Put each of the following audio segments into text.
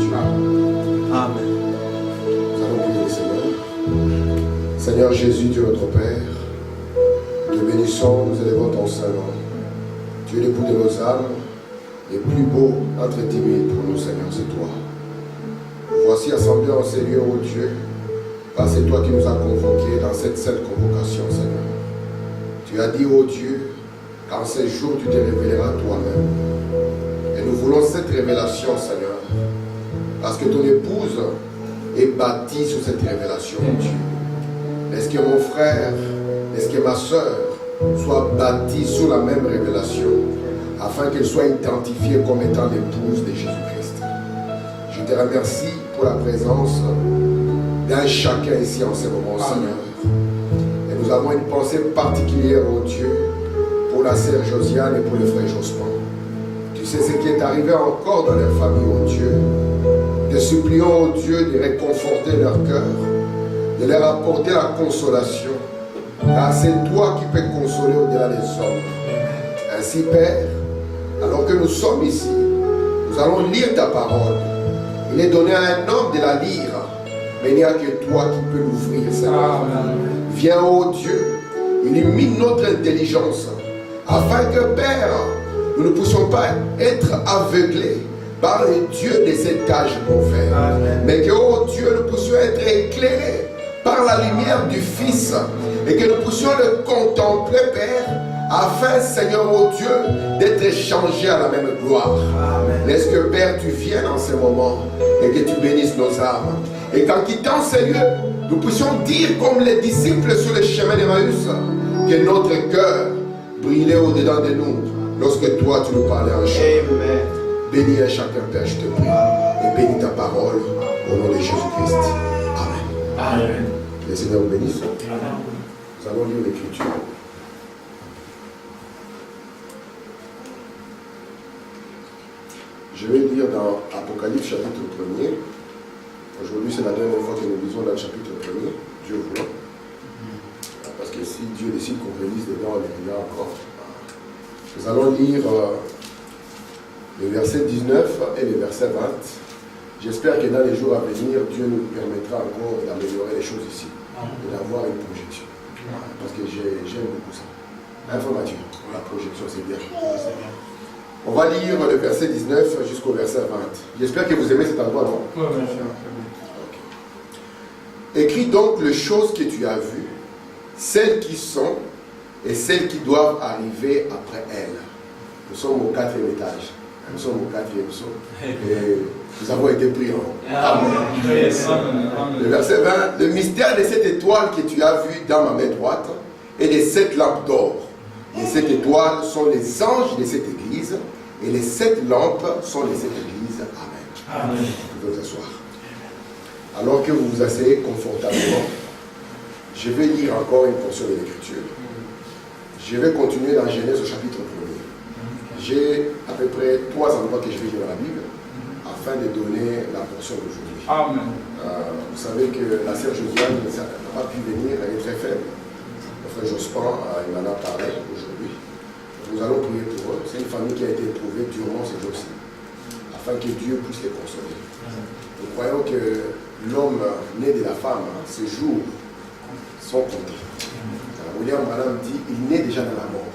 Dieu. Amen. Nous allons prier le Seigneur. Seigneur Jésus, Dieu notre Père, te bénissons, nous élevons ton Saint-Nom. Tu es l'époux de nos âmes, et plus beau entre 10 000 pour nous, Seigneur, c'est toi. Voici assemblés en ces lieux, ô Dieu, parce que c'est toi qui nous as convoqués dans cette sainte convocation, Seigneur. Tu as dit, ô Dieu, qu'en ces jours tu te révéleras toi-même. Et nous voulons cette révélation, Seigneur, parce que ton épouse est bâtie sur cette révélation, ô Dieu. Est-ce que mon frère, est-ce que ma soeur soit bâtie sur la même révélation, afin qu'elle soit identifiée comme étant l'épouse de Jésus-Christ. Je te remercie pour la présence d'un chacun ici en ce moment, Seigneur. Et nous avons une pensée particulière, ô Dieu, pour la sœur Josiane et pour le frère Jospin. Tu sais ce qui est arrivé encore dans leur famille, ô Dieu. Te supplions, ô Dieu, de réconforter leur cœur, de leur apporter la consolation, car c'est toi qui peux consoler au-delà des hommes. Ainsi, Père, alors que nous sommes ici, nous allons lire ta parole. Il est donné à un homme de la lire, mais il n'y a que toi qui peux l'ouvrir, Seigneur. Viens, ô Dieu, illumine notre intelligence, afin que, Père, nous ne puissions pas être aveuglés par les dieux de cet âge mauvais, mais que, ô Dieu, nous puissions être éclairés par la lumière du Fils, et que nous puissions le contempler, Père, afin, Seigneur, ô Dieu, d'être changés à la même gloire. Laisse que, Père, tu viennes en ce moment et que tu bénisses nos âmes. Et qu'en quittant ces lieux, nous puissions dire comme les disciples sur le chemin d'Emmaüs, que notre cœur brillait au-dedans de nous lorsque toi, tu nous parlais en chemin. Bénis un chacun, Père, je te prie. Et bénis ta parole au nom de Jésus-Christ. Amen. Amen. Le Seigneur vous bénisse. Nous allons lire l'Écriture. Je vais lire dans Apocalypse chapitre 1er. Aujourd'hui, c'est la dernière fois que nous lisons dans le chapitre 1er, Dieu voulant. Parce que si Dieu décide qu'on relise dedans, il y a encore. Nous allons lire le verset 19 et le verset 20. J'espère que dans les jours à venir, Dieu nous permettra encore d'améliorer les choses ici et d'avoir une projection. Parce que j'aime beaucoup ça. Information, la projection, c'est bien. On va lire le verset 19 jusqu'au verset 20. J'espère que vous aimez cet endroit, non? Oui, bien sûr. Écris donc les choses que tu as vues, celles qui sont et celles qui doivent arriver après elles. Nous sommes au 4e étage. Nous sommes au 4e saut. Et nous avons été pris en Amen. Le verset 20. Le mystère de cette étoile que tu as vue dans ma main droite et de 7 lampes d'or. Les 7 étoiles sont les anges de cette église. Et les 7 lampes sont les 7 églises. Amen. Amen. Vous pouvez vous asseoir. Alors que vous vous asseyez confortablement, je vais lire encore une portion de l'Écriture. Je vais continuer dans Genèse au chapitre 1er. J'ai à peu près 3 endroits que je vais lire dans la Bible afin de donner la portion d'aujourd'hui. Amen. Vous savez que la sœur Josiane n'a pas pu venir, elle est très faible. Le frère Jospin, il m'en a parlé aujourd'hui. Nous allons prier pour eux. C'est une famille qui a été éprouvée durement ces jours-ci, afin que Dieu puisse les consoler. Nous croyons que l'homme né de la femme, ces jours sont comptés. William Branham dit, il naît déjà dans la mort.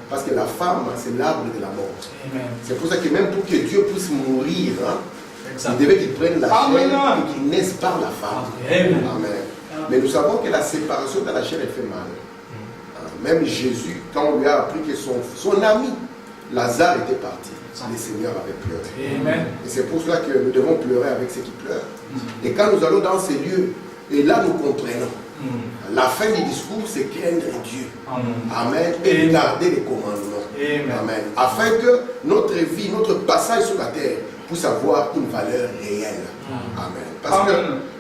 Parce que la femme, c'est l'arbre de la mort. C'est pour ça que même pour que Dieu puisse mourir, il devait qu'il prenne la chair et qu'il naisse par la femme. Amen. Mais nous savons que la séparation de la chair, elle fait mal. Même Jésus, quand on lui a appris que son ami, Lazare, était parti, le Seigneur avait pleuré. Amen. Et c'est pour cela que nous devons pleurer avec ceux qui pleurent. Et quand nous allons dans ces lieux, et là nous comprenons. La fin du discours, c'est craindre Dieu. Amen. Et garder les commandements. Amen. Afin que notre vie, notre passage sur la terre puisse avoir une valeur réelle. Amen. Parce que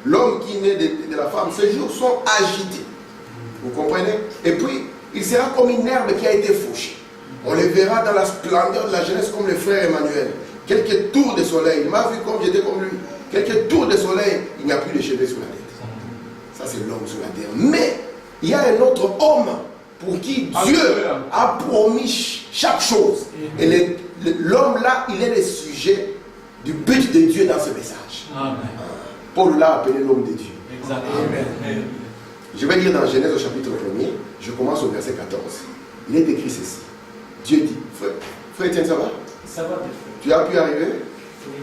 l'homme qui naît de la femme, ces jours sont agités. Vous comprenez? Et puis, il sera comme une herbe qui a été fauchée. On le verra dans la splendeur de la jeunesse comme le frère Emmanuel. Quelques tours de soleil, il m'a vu comme j'étais comme lui. Quelques tours de soleil, il n'y a plus de cheveux sur la tête. Ça, c'est l'homme sur la terre. Mais, il y a un autre homme pour qui Dieu a promis chaque chose. Et l'homme là, il est le sujet du but de Dieu dans ce message. Amen. Paul l'a appelé l'homme de Dieu. Exactement. Amen. Je vais lire dans Genèse au chapitre 1er, je commence au verset 14. Il est écrit ceci. Dieu dit, frère Etienne, ça va? Ça va, tu as pu arriver? Oui.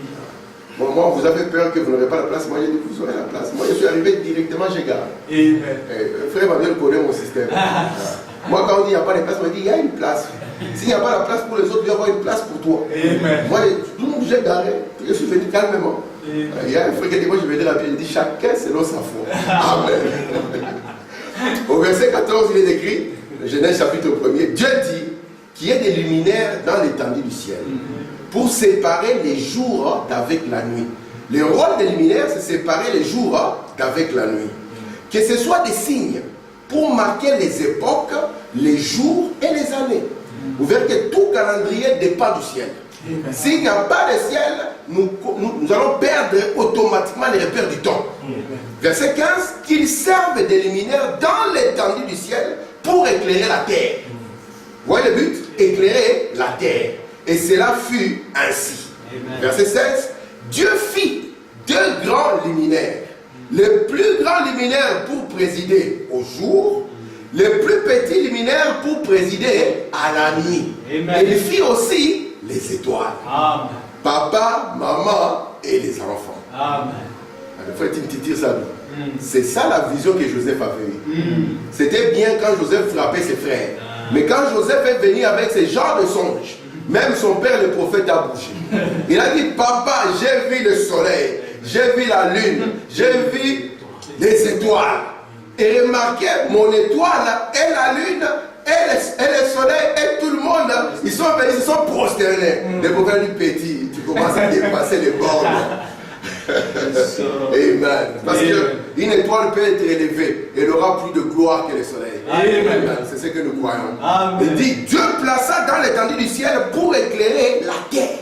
Bon, moi, vous avez peur que vous n'aurez pas la place. Moi, j'ai dit, vous aurez la place. Moi, je suis arrivé directement chez Gare. Frère Emmanuel connaît mon système. Moi, quand on dit qu'il n'y a pas de place, on me dit, il y a une place. S'il n'y a pas la place pour les autres, il y aura une place pour toi. Amen. Moi, tout le monde, j'ai garé. Je suis venu calmement. Il y a un frère qui dit, moi, je vais dire la Bible. Il dit, chacun selon sa foi. Amen. Au verset 14, il est écrit, Genèse chapitre 1er, Dieu dit qu'il y ait des luminaires dans l'étendue du ciel pour séparer les jours d'avec la nuit. Le rôle des luminaires, c'est séparer les jours d'avec la nuit. Que ce soit des signes pour marquer les époques, les jours et les années. Vous verrez que tout calendrier dépend du ciel. S'il n'y a pas de ciel, nous allons perdre automatiquement les repères du temps. Verset 15, qu'ils servent des luminaires dans l'étendue du ciel pour éclairer la terre. Vous voyez le but? Éclairer la terre. Et cela fut ainsi. Amen. Verset 16, Dieu fit deux grands luminaires. Le plus grand luminaire pour présider au jour, le plus petit luminaire pour présider à la nuit. Amen. Et il fit aussi les étoiles. Amen. Papa, maman et les enfants. Amen. Il faut dire ça. C'est ça la vision que Joseph avait eue. C'était bien quand Joseph frappait ses frères. Mais quand Joseph est venu avec ce genre de songe, même son père le prophète a bougé. Il a dit, papa, j'ai vu le soleil, j'ai vu la lune, j'ai vu les étoiles. Et remarquez, mon étoile et la lune et le soleil et tout le monde, ils sont venus, ils sont prosternés. Le prophète dit, petit, tu commences à dépasser les bornes. Amen. Parce qu'une étoile peut être élevée, elle aura plus de gloire que le soleil. Amen. C'est ce que nous croyons. Amen. Il dit, Dieu plaça dans l'étendue du ciel pour éclairer la terre.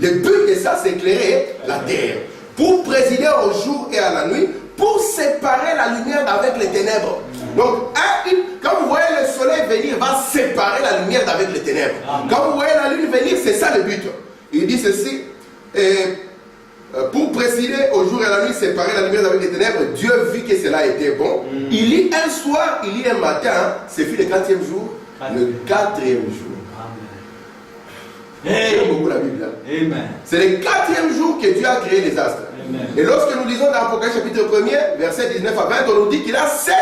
Le but de ça, c'est éclairer la terre. Pour présider au jour et à la nuit, pour séparer la lumière avec les ténèbres. Donc, quand vous voyez le soleil venir, il va séparer la lumière avec les ténèbres. Amen. Quand vous voyez la lune venir, c'est ça le but. Il dit ceci. Pour présider au jour et à la nuit, séparer la lumière avec les ténèbres, Dieu vit que cela était bon. Il lit un soir, il lit un matin, c'est fait le 4e jour. Le 4e jour. J'aime beaucoup la Bible. C'est le 4e jour que Dieu a créé les astres. Amen. Et lorsque nous lisons dans l'Apocalypse chapitre 1er, verset 19 à 20, on nous dit qu'il a 7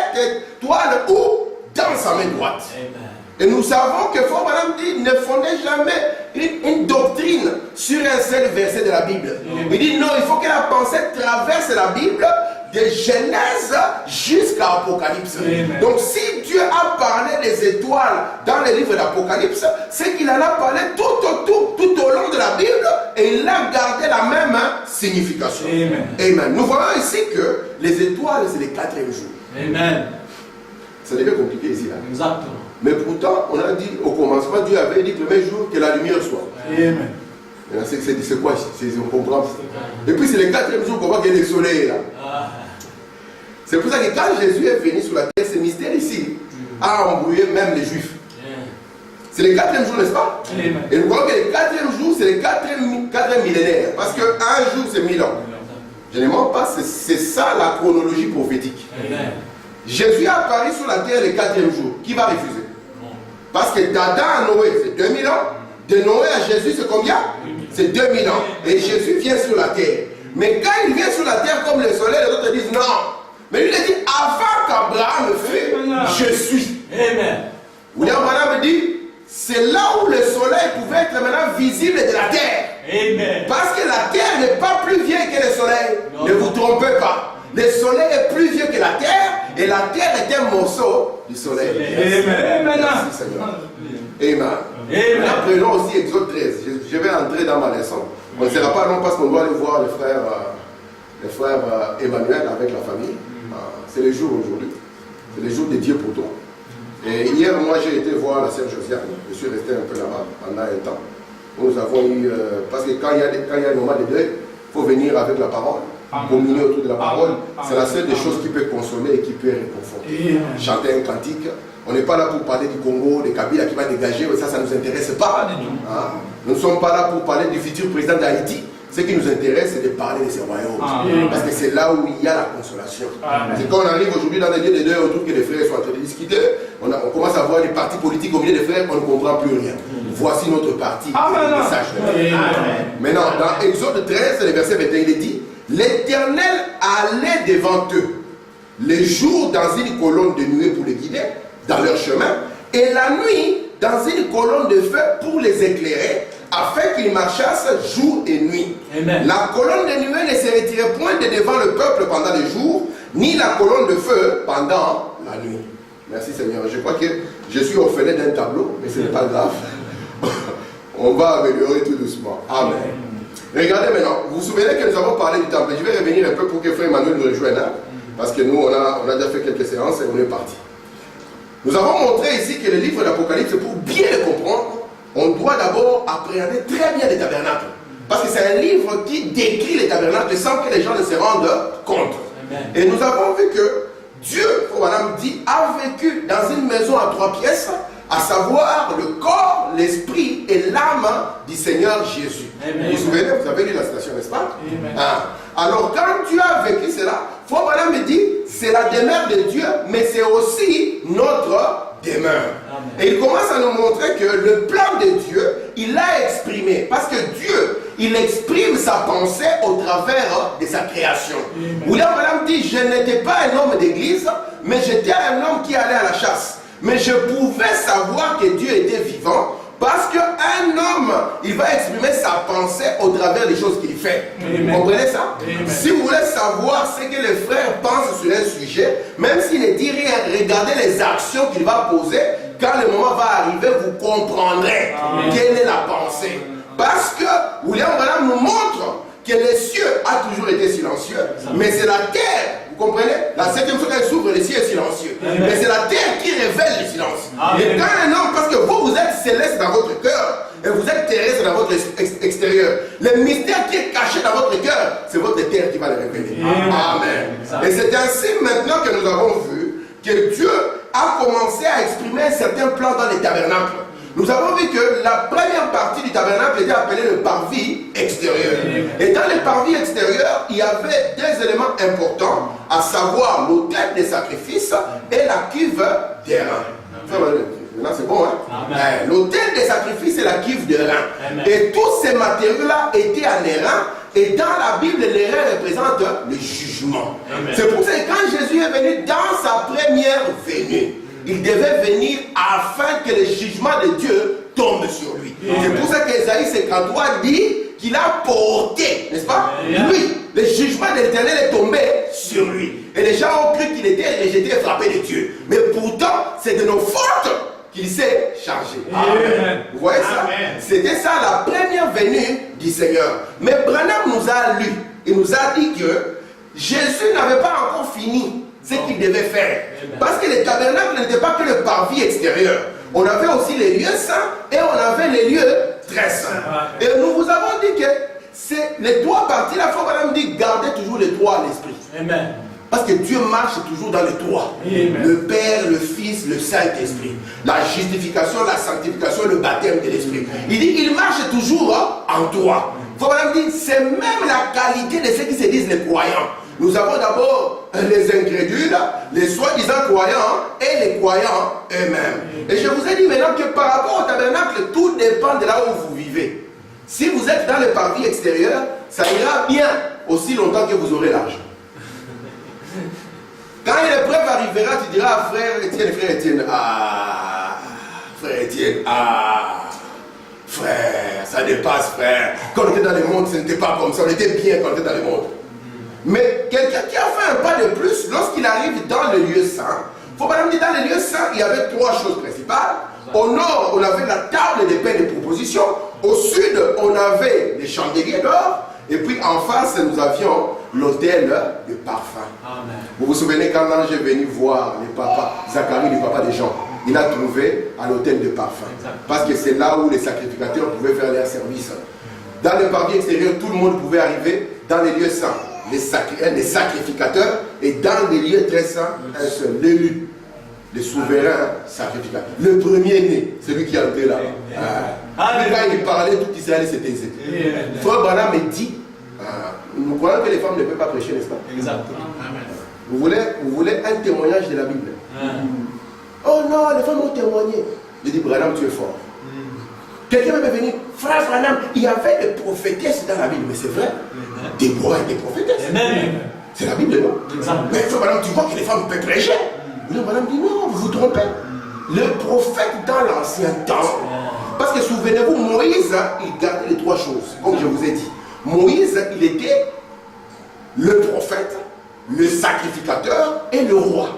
étoiles où? Dans sa main droite. Amen. Et nous savons que Fort Madame dit, ne fondez jamais une doctrine sur un seul verset de la Bible. Il dit non, il faut que la pensée traverse la Bible de Genèse jusqu'à Apocalypse. Donc si Dieu a parlé des étoiles dans le livre d'Apocalypse, c'est qu'il en a parlé tout au long de la Bible et il a gardé la même signification. Amen. Nous voyons ici que les étoiles, c'est le 4e jour. Amen. Ça devient compliqué ici. Là. Exactement. Mais pourtant, on a dit au commencement, Dieu avait dit le premier jour que la lumière soit. Amen. C'est quoi? On comprend. Et puis c'est le 4e jour qu'on voit qu'il y a le soleil là. C'est pour ça que quand Jésus est venu sur la terre, ce mystère ici a embrouillé même les Juifs. C'est le 4e jour, n'est-ce pas? Et nous voyons que le 4e jour, c'est le 4e millénaire. Parce qu'un jour, c'est 1000 ans. Je ne mens pas, c'est ça la chronologie prophétique. Amen. Jésus est apparu sur la terre le 4e jour. Qui va refuser? Parce que d'Adam à Noé, c'est 2000 ans. De Noé à Jésus, c'est combien? C'est 2000 ans. Et Jésus vient sur la terre. Mais quand il vient sur la terre comme le soleil, les autres disent non. Mais lui, il dit, avant qu'Abraham fût, je suis. Amen. William Branham dit, c'est là où le soleil pouvait être maintenant visible de la terre. Amen. Parce que la terre n'est pas plus vieille que le soleil. Non. Ne vous trompez pas. Le soleil est plus vieux que la terre et la terre est un morceau du soleil. Amen. Merci Seigneur. Amen. Maintenant, prenons aussi Exode 13. Je vais entrer dans ma leçon. On ne sera pas long parce qu'on doit aller voir le frère Emmanuel avec la famille. C'est le jour aujourd'hui. C'est le jour dédié pour toi. Et hier, moi, j'ai été voir la sœur Josiane. Je suis resté un peu là-bas pendant un temps. Nous avons eu... parce que quand il y a un moment de deuil, il faut venir avec la parole. Communier autour de la parole, c'est la seule des choses qui peut consoler et qui peut réconforter. Chanter un cantique, on n'est pas là pour parler du Congo, de Kabila qui va dégager, ça ne nous intéresse pas. Nous ne sommes pas là pour parler du futur président d'Haïti, Ce qui nous intéresse, c'est de parler de ces royaumes. Parce que c'est là où il y a la consolation. C'est quand on arrive aujourd'hui dans les lieux de deuil, on trouve que les frères sont en train de discuter. On commence à voir les partis politiques au milieu des frères, on ne comprend plus rien. Voici notre parti. Le message de maintenant, dans Exode 13, le verset 21, il est dit: l'Éternel allait devant eux les jours dans une colonne de nuée pour les guider dans leur chemin, et la nuit dans une colonne de feu pour les éclairer, afin qu'ils marchassent jour et nuit. Amen. La colonne de nuée ne se retirait point de devant le peuple pendant le jour, ni la colonne de feu pendant la nuit. Merci Seigneur. Je crois que je suis orphelin d'un tableau, mais ce n'est pas grave. On va améliorer tout doucement. Amen. Regardez maintenant, vous vous souvenez que nous avons parlé du temple. Je vais revenir un peu pour que Frère Emmanuel nous rejoigne, hein? Parce que nous, on a déjà fait quelques séances et on est parti. Nous avons montré ici que le livre de l'Apocalypse, pour bien le comprendre, on doit d'abord appréhender très bien les tabernacles. Parce que c'est un livre qui décrit les tabernacles sans que les gens ne se rendent compte. Amen. Et nous avons vu que Dieu, comme Madame dit, a vécu dans une maison à 3 pièces, à savoir le corps, l'esprit et l'âme du Seigneur Jésus. Amen. Vous vous souvenez, vous avez lu la citation, n'est-ce pas? Alors quand Dieu a vécu cela, Frère Madame me dit, c'est la demeure de Dieu, mais c'est aussi notre demeure. Amen. Et il commence à nous montrer que le plan de Dieu, il l'a exprimé. Parce que Dieu, il exprime sa pensée au travers de sa création. William Branham dit, je n'étais pas un homme d'église, mais j'étais un homme qui allait à la chasse. Mais je pouvais savoir que Dieu était vivant, parce qu'un homme, il va exprimer sa pensée au travers des choses qu'il fait. Amen. Vous comprenez ça? Amen. Si vous voulez savoir ce que les frères pensent sur un sujet, même s'il ne dit rien, regardez les actions qu'il va poser. Quand le moment va arriver, vous comprendrez quelle est la pensée. Parce que William Branham nous montre que les cieux ont toujours été silencieux, mais c'est la terre. Vous comprenez? La 7e fois qu'elle s'ouvre, le ciel est silencieux. Amen. Mais c'est la terre qui révèle le silence. Amen. Et quand un homme, parce que vous êtes céleste dans votre cœur, et vous êtes terrestre dans votre extérieur, le mystère qui est caché dans votre cœur, c'est votre terre qui va le révéler. Amen. Amen. Et c'est ainsi maintenant que nous avons vu que Dieu a commencé à exprimer un certain plan dans les tabernacles. Nous avons vu que la première partie du tabernacle était appelée le parvis extérieur. Et dans le parvis extérieur, il y avait 2 éléments importants, à savoir l'autel des sacrifices et la cuve d'airain. Maintenant c'est bon, hein? L'autel des sacrifices et la cuve d'airain. Et tous ces matériaux-là étaient en airain. Et dans la Bible, l'airain représente le jugement. C'est pour ça que quand Jésus est venu dans sa première venue, il devait venir afin que le jugement de Dieu tombe sur lui. C'est pour ça qu'Ésaïe 53 dit qu'il a porté, n'est-ce pas? Lui, le jugement de l'Éternel est tombé sur lui. Et les gens ont cru qu'il était rejeté et frappé de Dieu. Mais pourtant, c'est de nos fautes qu'il s'est chargé. Amen. Vous voyez ça? C'était ça la première venue du Seigneur. Mais Branham nous a lu. Il nous a dit que Jésus n'avait pas encore fini ce qu'il devait faire. Parce que le tabernacle n'était pas que le parvis extérieur. On avait aussi les lieux saints et on avait les lieux très saints. Et nous vous avons dit que c'est les 3 parties. La fois Madame dit gardez toujours les 3 à l'esprit. Amen. Parce que Dieu marche toujours dans les 3. Amen. Le Père, le Fils, le Saint-Esprit. La justification, la sanctification, le baptême de l'Esprit. Il dit il marche toujours en 3. Madame dit c'est même la qualité de ceux qui se disent les croyants. Nous avons d'abord les incrédules, les soi-disant croyants et les croyants eux-mêmes. Et je vous ai dit maintenant que par rapport au tabernacle, tout dépend de là où vous vivez. Si vous êtes dans le parvis extérieur, ça ira bien aussi longtemps que vous aurez l'argent. Quand l'épreuve arrivera, tu diras frère Étienne, frère Étienne, frère, ça dépasse frère. Quand on était dans le monde, ce n'était pas comme ça, on était bien quand on était dans le monde. Mais quelqu'un qui a fait un pas de plus, lorsqu'il arrive dans le lieu saint, il faut pas dire dans le lieu saint, il y avait 3 choses principales. Au nord, on avait la table des pains de proposition. Au sud, on avait les chandeliers d'or. Et puis en face, nous avions l'autel de parfum. Amen. Vous vous souvenez quand l'ange est venu voir les papas, Zacharie, le papa des gens, il a trouvé à l'autel de parfum. Parce que c'est là où les sacrificateurs pouvaient faire leur service. Dans le parvis extérieur, tout le monde pouvait arriver dans les lieux saints. Les sacrificateurs, et dans les lieux très saints, un seul, l'élu, le souverain sacrificateur. Le premier-né, celui qui est entré là. Quand il parlait, tout Israël s'est taisé. Frère Branham me dit Nous croyons que les femmes ne peuvent pas prêcher, n'est-ce pas? Exactement. Vous voulez un témoignage de la Bible? Oh non, les femmes ont témoigné. Je dis, Branham, tu es fort. Quelqu'un va me venir, frère Branham, il y avait des prophétesses dans la Bible, mais c'est vrai. Déborah était prophétesse. C'est la Bible, non? Mais frère Branham, tu vois que les femmes peuvent prêcher. Le Branham dit, non, vous vous trompez. Le prophète dans l'ancien temps, parce que souvenez-vous, Moïse, il gardait les trois choses, comme je vous ai dit. Moïse, il était le prophète, le sacrificateur et le roi.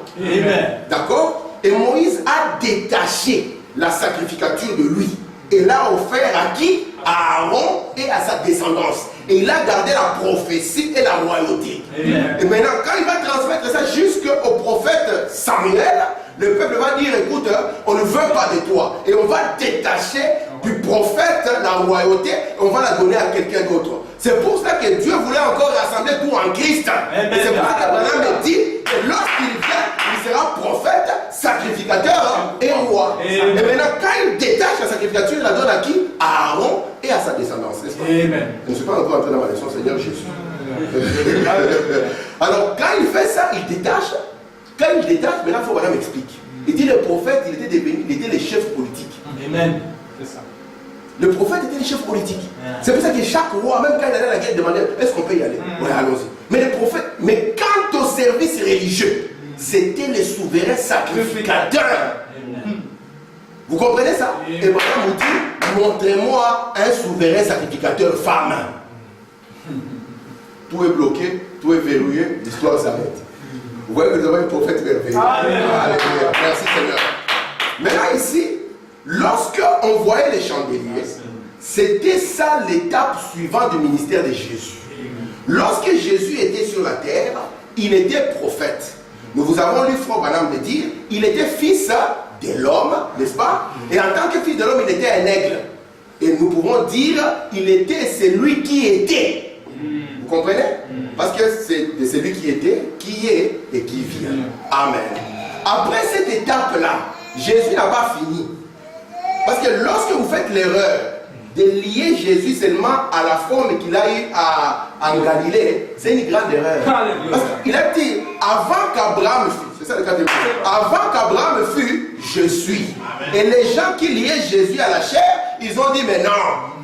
D'accord? Et Moïse a détaché la sacrificature de lui et l'a offert à qui? À Aaron et à sa descendance. Et il a gardé la prophétie et la royauté. Et maintenant, quand il va transmettre ça jusqu'au prophète Samuel, le peuple va dire, écoute, on ne veut pas de toi. Et on va détacher du prophète la royauté et on va la donner à quelqu'un d'autre. C'est pour ça que Dieu voulait encore rassembler tout en Christ. Et c'est pour ça qu'Abraham me dit que lorsqu'il vient, il sera prophète, sacrificateur et roi. Et maintenant, quand il détache la sacrificature, il la donne à qui? À Aaron et à sa descendance. N'est-ce pas? Je ne suis pas encore entré dans ma leçon, Seigneur Jésus. Alors, quand il fait ça, il détache. Quand il détache, maintenant, il faut que m'explique. Il dit le prophète, il était le chef politique. Amen. C'est ça. Le prophète était le chef politique. C'est pour ça que chaque roi, même quand il allait à la guerre, demandait est-ce qu'on peut y aller? Oui, allons-y. Mais le prophète, mais quant au service religieux, c'était le souverain sacrificateur. Vous comprenez ça? Et Abraham vous dit montrez-moi un souverain sacrificateur femme. Tout est bloqué, tout est verrouillé, l'histoire s'arrête. Vous voyez que nous avons un prophète merveilleux. Alléluia. Merci Seigneur. Maintenant ici, lorsque on voyait les chandeliers, c'était ça l'étape suivante du ministère de Jésus. Lorsque Jésus était sur la terre, il était prophète. Nous vous avons lu Frère Branham de dire, il était fils de l'homme, n'est-ce pas? Et en tant que fils de l'homme, il était un aigle. Et nous pouvons dire, il était celui qui était. Vous comprenez? Parce que c'est celui qui était, qui est et qui vient. Amen. Après cette étape-là, Jésus n'a pas fini. Parce que lorsque vous faites l'erreur de lier Jésus seulement à la forme qu'il a eue en Galilée, c'est une grande erreur. Parce qu'il a dit, avant qu'Abraham fût, c'est ça le cas de Dieu, avant qu'Abraham fût, je suis. Et les gens qui liaient Jésus à la chair, ils ont dit, mais non,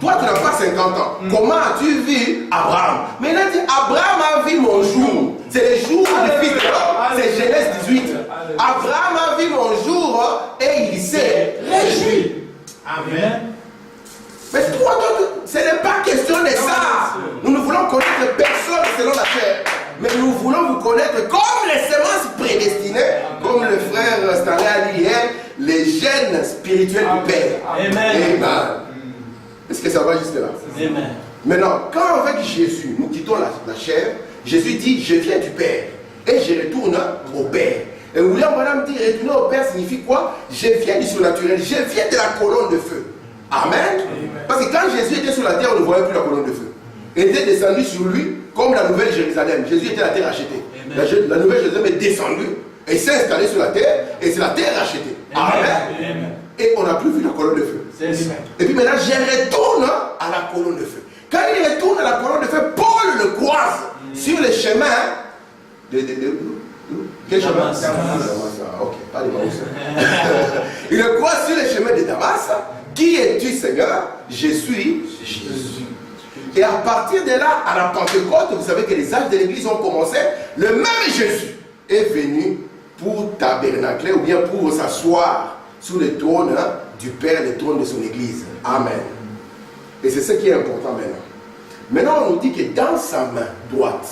toi tu n'as pas 50 ans. Comment as-tu vu Abraham? Mais il a dit, Abraham a vu mon jour. C'est le jour du fils de l'homme. C'est Genèse 18. Abraham a vu mon jour et il s'est réjoui. Amen. Mais toi, ce n'est pas question de ça. Nous ne voulons connaître personne selon la chair. Mais nous voulons vous connaître comme les semences prédestinées, comme le frère Stanley a dit hier, les gènes spirituels du Père. Amen. Amen. Est-ce que ça va jusque là? Amen. Maintenant, quand avec Jésus, nous quittons la chair, Jésus dit, je viens du Père et je retourne au Père. Et William Branham dit, retourner au Père signifie quoi? Je viens du surnaturel, je viens de la colonne de feu. Amen. Amen. Parce que quand Jésus était sur la terre, on ne voyait plus la colonne de feu. Il était descendu sur lui comme la nouvelle Jérusalem. Jésus était la terre rachetée. La nouvelle Jérusalem est descendue et s'est installée sur la terre et c'est la terre rachetée. Amen. Amen. Et on n'a plus vu la colonne de feu. Et puis maintenant, je retourne à la colonne de feu. Quand il retourne à la colonne de feu, Paul le croise sur le chemin de quel chemin? Ok, pas de Damas. Il le croise sur le chemin de Damas. Qui es-tu, Seigneur? Je suis Jésus. Et à partir de là, à la Pentecôte, vous savez que les âges de l'église ont commencé. Le même Jésus est venu pour tabernacler ou bien pour s'asseoir sur le trône du Père, le trône de son église. Amen. Et c'est ce qui est important maintenant. Maintenant, on nous dit que dans sa main droite,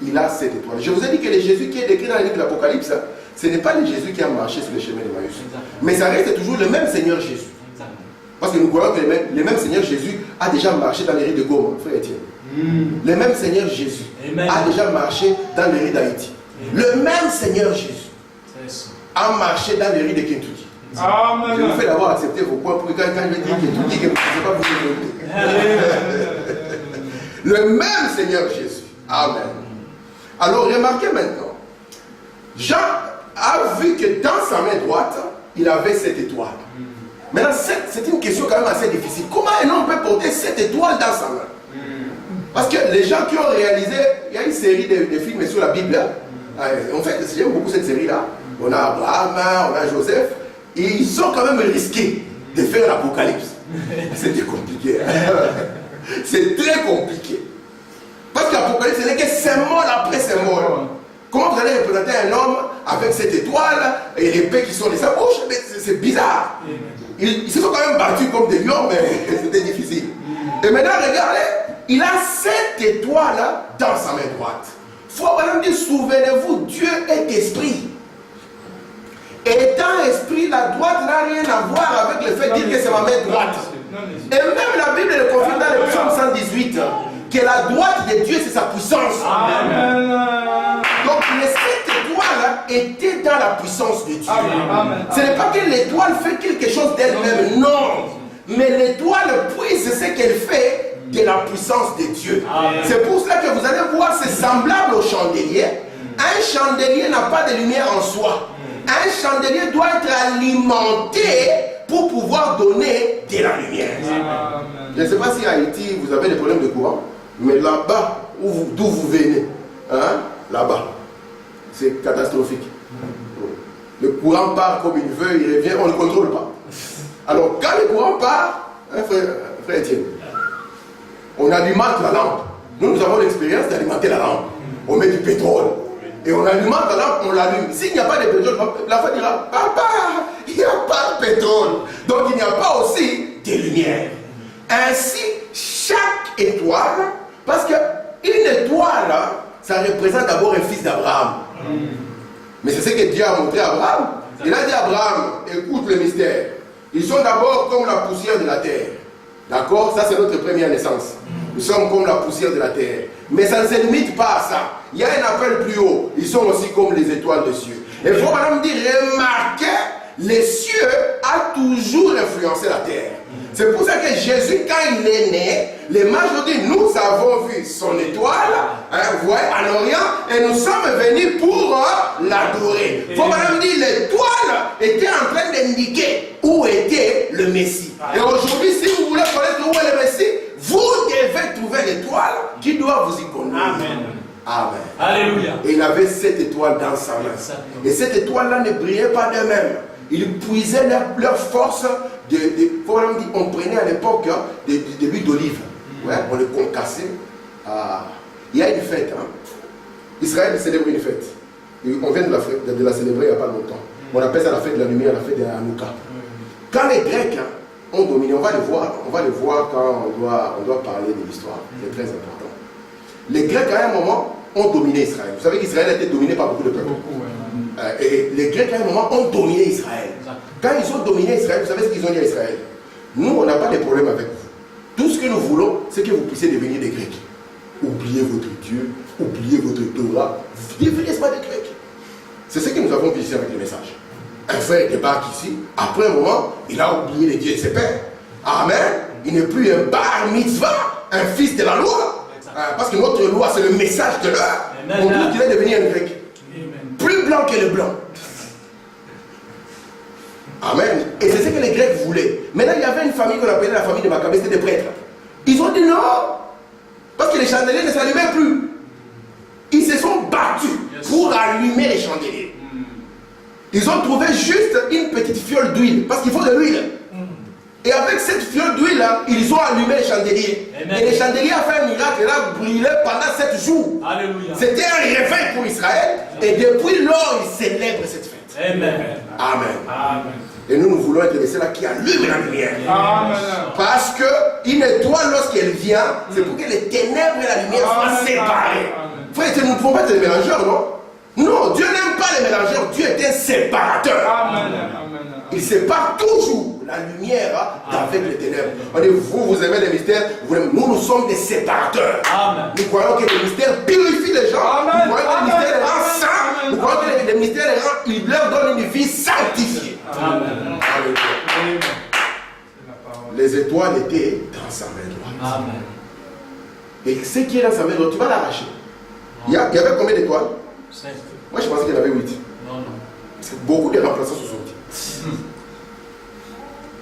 il a cette étoile. Je vous ai dit que le Jésus qui est décrit dans le livre de l'Apocalypse, ce n'est pas le Jésus qui a marché sur le chemin d'Emmaüs. Mais ça reste toujours le même Seigneur Jésus. Parce que nous croyons que le même Seigneur Jésus a déjà marché dans les rues de Goma, frère Étienne. Le même Seigneur Jésus a déjà marché dans les rues d'Haïti. Le même Seigneur Jésus a marché dans les rues de Kentucky. Je vous fais d'abord accepter vos points pour que quand je dis Kentucky, je ne sais pas vous écouter. Le même Seigneur Jésus. Amen. Alors remarquez maintenant, Jean a vu que dans sa main droite, il avait cette étoile. Maintenant, c'est une question quand même assez difficile. Comment un homme peut porter cette étoile dans sa main? Parce que les gens qui ont réalisé, il y a une série de films sur la Bible. En fait, j'aime beaucoup cette série-là. On a Abraham, on a Joseph. Et ils ont quand même risqué de faire l'Apocalypse. C'était compliqué. C'est très compliqué. Parce que l'Apocalypse, ce n'est que symbole après symbole. Comment vous allez représenter un homme avec cette étoile et les paix qui sont les sa bouche? C'est bizarre. Ils se sont quand même battus comme des lions, mais c'était difficile. Et maintenant, regardez, il a 7 étoiles dans sa main droite. Il faut vraiment dire, souvenez-vous, Dieu est esprit. Étant esprit, la droite n'a rien à voir avec le fait de dire que c'est ma main droite. Et même la Bible le confirme dans le psaume 118 que la droite de Dieu, c'est sa puissance. Amen. Donc les 7 étoiles étaient dans la puissance de Dieu. Amen. Ce n'est pas que l'étoile fait quelque chose d'elle-même, non. Mais l'étoile puise ce qu'elle fait de la puissance de Dieu. C'est pour cela que vous allez voir, c'est semblable au chandelier. Un chandelier n'a pas de lumière en soi. Un chandelier doit être alimenté pour pouvoir donner de la lumière. Je ne sais pas si à Haïti vous avez des problèmes de courant, mais là-bas, d'où vous venez, hein, là-bas, c'est catastrophique. Le courant part comme il veut, il revient, on ne contrôle pas. Alors quand le courant part, hein, frère Etienne, on alimente la lampe. Nous avons l'expérience d'alimenter la lampe. On met du pétrole. Et on alimente la lampe, on l'allume. S'il n'y a pas de pétrole, l'enfant dira, papa, il n'y a pas de pétrole. Donc il n'y a pas aussi de lumière. Ainsi, chaque étoile, parce qu'une étoile, ça représente d'abord un fils d'Abraham. Mais c'est ce que Dieu a montré à Abraham. Il a dit à Abraham, écoute le mystère. Ils sont d'abord comme la poussière de la terre. D'accord? Ça c'est notre première naissance. Nous sommes comme la poussière de la terre. Mais ça ne se limite pas à ça. Il y a un appel plus haut. Ils sont aussi comme les étoiles des cieux. Et il faut maintenant dire, remarquez, les cieux ont toujours influencé la terre. C'est pour ça que Jésus, quand il est né, les mages ont dit, nous avons vu son étoile, hein, vous voyez, en Orient, et nous sommes venus pour l'adorer. Il faut maintenant dire, l'étoile était en train d'indiquer où était le Messie. Et aujourd'hui, si vous voulez connaître où est le Messie, vous devez trouver l'étoile qui doit vous y conduire. Amen. Amen. Alléluia. Et il avait 7 étoiles dans sa main. Et cette étoile-là ne brillait pas d'eux-mêmes. Ils puisaient leur force. On prenait à l'époque de l'huile d'olive. Ouais, on le concassait. Il y a une fête. Hein. Israël célèbre une fête. Et on vient de la célébrer il n'y a pas longtemps. On appelle ça la fête de la lumière, la fête de Hanouka. Quand les Grecs ont dominé, on va le voir quand on doit parler de l'histoire. C'est très important. Les Grecs à un moment ont dominé Israël. Vous savez qu'Israël a été dominé par beaucoup de peuples. Et les Grecs à un moment ont dominé Israël. Quand ils ont dominé Israël, vous savez ce qu'ils ont dit à Israël? Nous, on n'a pas de problème avec vous. Tout ce que nous voulons, c'est que vous puissiez devenir des Grecs. Oubliez votre Dieu, oubliez votre Torah, ne devenez pas des Grecs. C'est ce que nous avons vu ici avec le message. Un frère débarque ici, après un moment, il a oublié les dieux de ses pères. Amen. Il n'est plus un bar mitzvah, un fils de la loi. Parce que notre loi, c'est le message de l'heure. On dit qu'il est devenu un grec. Plus blanc que le blanc. Amen. Et c'est ce que les Grecs voulaient. Maintenant, il y avait une famille qu'on appelait la famille de Maccabée, c'était des prêtres. Ils ont dit non. Parce que les chandeliers ne s'allumaient plus. Ils se sont battus pour allumer les chandeliers. Ils ont trouvé juste une petite fiole d'huile. Parce qu'il faut de l'huile. Et avec cette fiole d'huile, ils ont allumé les chandeliers. Amen. Et les chandeliers ont fait un miracle. Il a brûlé pendant 7 jours. C'était un réveil pour Israël. Et depuis lors, ils célèbrent cette fête. Amen. Amen. Amen. Et nous voulons être les ceux-là qui allument la lumière. Amen. Parce qu'une étoile, lorsqu'elle vient, c'est pour que les ténèbres et la lumière soient séparées. Frère, nous ne pouvons pas être des mélangeurs, non? Non, Dieu n'aime pas les mélangeurs. Dieu est un séparateur. Amen. Il sépare toujours la lumière avec les ténèbres. On dit, vous aimez les mystères, nous sommes des séparateurs. Amen. Nous croyons que les mystères purifient les gens. Amen. Nous croyons que les mystères les rendent saints. Nous croyons que les mystères ils leur donnent une vie sanctifiée. Amen. Amen. Les étoiles étaient dans sa main droite. Amen. Et ce qui est dans sa main droite, tu vas l'arracher. Il y avait combien d'étoiles? 5. Moi je pensais qu'il y en avait 8. Non. Beaucoup de remplaçants sont sortis.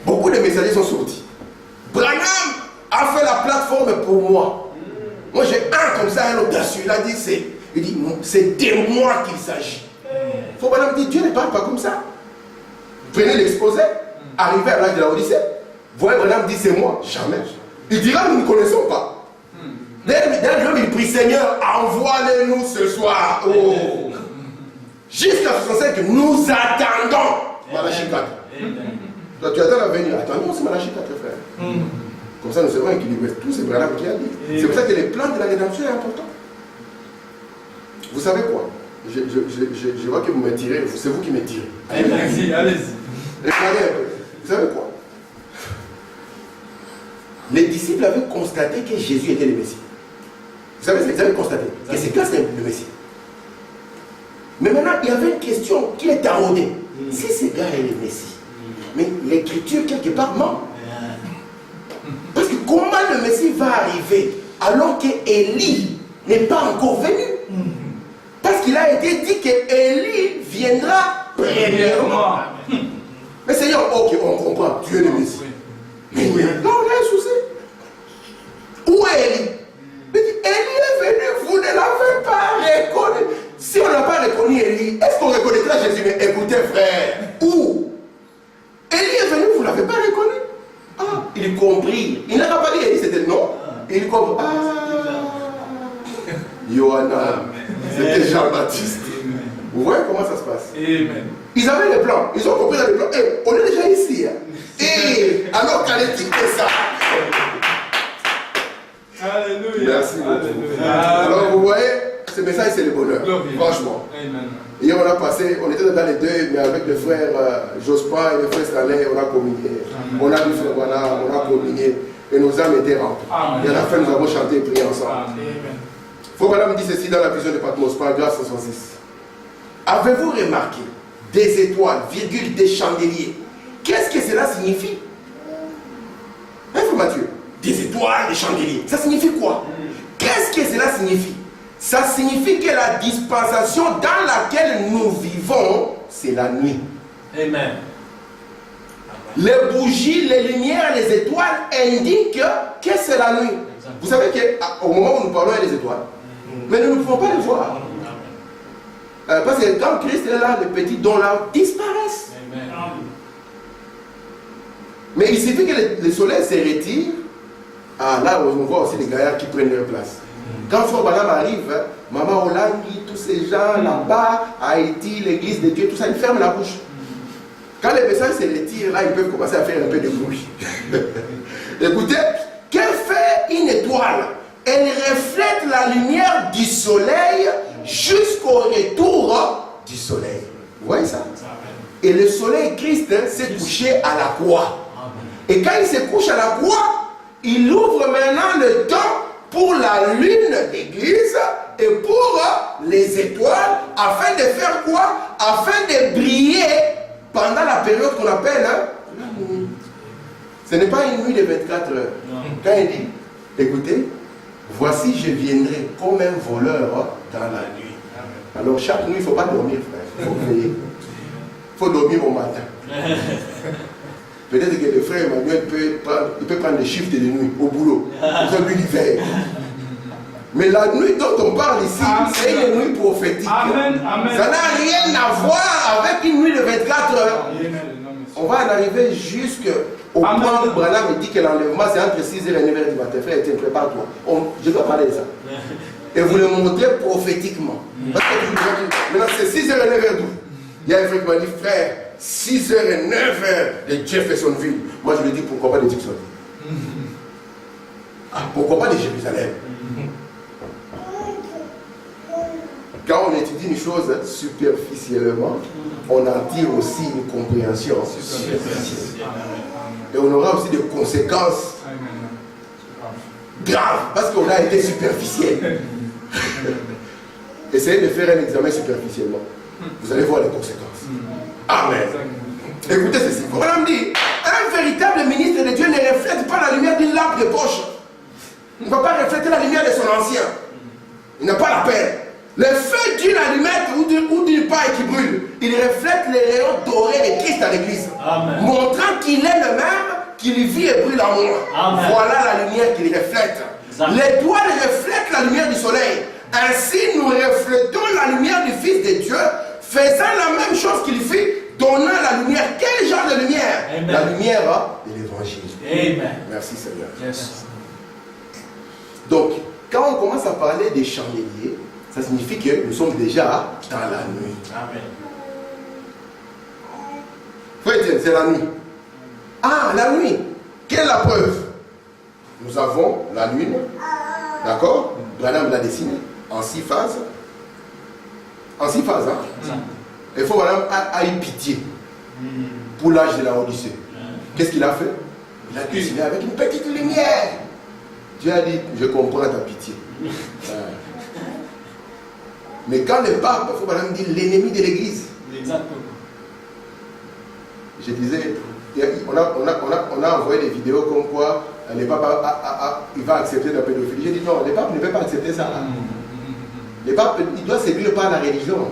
Beaucoup de messagers sont sortis. Branham a fait la plateforme pour moi. Moi j'ai un comme ça, un audacieux. Il a dit, c'est de moi qu'il s'agit. Il faut vraiment dire, Dieu ne parle pas comme ça. Prenez l'exposé, arrivez à l'âge de la Odyssée. Voyez, Branham dit, c'est moi. Jamais. Il dira, nous ne connaissons pas. D'ailleurs, il prie, Seigneur, envoie-les-nous ce soir. Oh. Jusqu'à 65, nous attendons. Malachie 4. Toi, tu attends la venue. Attendons, c'est Malachie 4, frère. Comme ça, nous serons équilibrés. Tout c'est Branham qui a dit. C'est pour ça que les plans de la rédemption est important. Vous savez quoi? Je vois que vous me tirez. C'est vous qui me tirez. Allez-y, allez-y. Regardez un peu. Vous savez quoi? Les disciples avaient constaté que Jésus était le Messie. Vous savez ce qu'ils avaient constaté? Que c'est clair, c'est le Messie. Mais maintenant, il y avait une question qui est taraudée. Si ce gars est le Messie, mais l'écriture quelque part ment. Parce que comment le Messie va arriver alors que Élie n'est pas encore venu? Parce qu'il a été dit que Élie viendra premièrement. Mais Seigneur, ok, on comprend, tu es le Messie. Mais non, on a un souci. Où est Élie? Il dit, Élie est venu, vous ne l'avez pas reconnu. Si on n'a pas reconnu Élie, est-ce qu'on reconnaîtra Jésus? Mais écoutez, frère, où? Élie est venu, vous ne l'avez pas reconnu. Ah, il comprit. Il n'a pas dit Élie, c'était le nom. Il comprit. Ah, Johanna, c'était Jean-Baptiste. Vous voyez comment ça se passe? Amen. Ils avaient les plans, ils ont compris dans les plans. Hey, on est déjà ici. Hein. Et alors qu'elle est que ça. Alléluia. Merci beaucoup. Alors vous voyez, ce message c'est le bonheur. Franchement. Amen. Hier on a passé, on était dans les deuils, mais avec le frère Jospin et le frère Stanley, on a communié. On a vu frère Wana, on a communié. Et nos âmes étaient remplies. Et à la fin nous avons chanté et prié ensemble. Frère Wana me dit ceci dans la vision de Patmos, paragraphe 66. Avez-vous remarqué des étoiles, virgule, des chandeliers? Qu'est-ce que cela signifie? Hein, frère Mathieu? Des étoiles, des chandeliers. Ça signifie quoi? Qu'est-ce que cela signifie? Ça signifie que la dispensation dans laquelle nous vivons, c'est la nuit. Amen. Les bougies, les lumières, les étoiles indiquent que c'est la nuit. Vous savez qu'au moment où nous parlons, il y a des étoiles. Mais nous ne pouvons pas les voir. Parce que quand Christ est là, les petits dons là disparaissent. Amen. Mais il suffit que le soleil se retire. Ah, là, on voit aussi les gaillards qui prennent leur place. Quand Frère Branham arrive, Maman Olangi, tous ces gens là-bas, Haïti, l'église de Dieu, tout ça, ils ferment la bouche. Quand les messages se retirent, là, ils peuvent commencer à faire un peu de bruit. Écoutez, que fait une étoile? Elle reflète la lumière du soleil jusqu'au retour du soleil. Vous voyez ça? Et le soleil, Christ, s'est couché à la croix. Et quand il se couche à la croix, il ouvre maintenant le temps pour la lune d'église et pour les étoiles, afin de faire quoi? Afin de briller pendant la période qu'on appelle la nuit. Ce n'est pas une nuit de 24 heures. Quand il dit, écoutez, voici je viendrai comme un voleur dans la nuit. Alors chaque nuit, il ne faut pas dormir, frère. Il faut veiller. Il faut dormir au matin. Peut-être que le frère Emmanuel peut prendre des shifts de nuit au boulot. Pour ça, lui, il veille. Mais la nuit dont on parle ici, c'est une nuit prophétique. Amen, amen. Ça n'a rien à voir avec une nuit de 24 heures. On va en arriver jusqu'au point où Branham dit que l'enlèvement, c'est entre 6h et 9h du matin. Frère, tiens, prépare-toi. Je dois parler de ça. Et vous le montrez prophétiquement. Parce que maintenant, c'est 6h et 9h. Il y a un frère qui m'a dit, frère, 6h et 9h de Jeffersonville. Moi, je lui dis, pourquoi pas de Dixon? Ah, pourquoi pas de Jérusalem? Quand on étudie une chose superficiellement, on en tire aussi une compréhension superficielle. Et on aura aussi des conséquences graves parce qu'on a été superficiel. Essayez de faire un examen superficiellement. Vous allez voir les conséquences. Amen. Écoutez ceci. Branham dit, un véritable ministre de Dieu ne reflète pas la lumière d'une lampe de poche. Il ne va pas refléter la lumière de son ancien. Il n'a pas la peine. Le feu d'une allumette ou d'une paille qui brûle, il reflète les rayons dorés de Christ à l'église. Montrant qu'il est le même, qu'il vit et brûle en moi. Amen. Voilà la lumière qu'il reflète. L'étoile reflète la lumière du soleil. Ainsi, nous reflétons la lumière du Fils de Dieu, faisant la même chose qu'il fit, donnant la lumière. Quel genre de lumière? Amen. La lumière de l'évangile. Amen. Merci Seigneur. Yes. Donc, quand on commence à parler des chandeliers, ça signifie que nous sommes déjà dans la nuit. Amen. Frère, c'est la nuit. Ah, la nuit. Quelle est la preuve? Nous avons la lune. D'accord? Branham l'a dessiné en 6 phases. En 6 phases, hein? Il faut Branham a eu pitié pour l'âge de la Odyssée. Qu'est-ce qu'il a fait? Il a dessiné avec une petite lumière. Dieu a dit, je comprends ta pitié. Mais quand le pape, il faut Branham dire l'ennemi de l'église. Exactement. Je disais, on a envoyé des vidéos comme quoi le pape il va accepter la pédophilie. J'ai dit non, le pape ne peut pas accepter ça. Le pape, il doit séduire par la religion.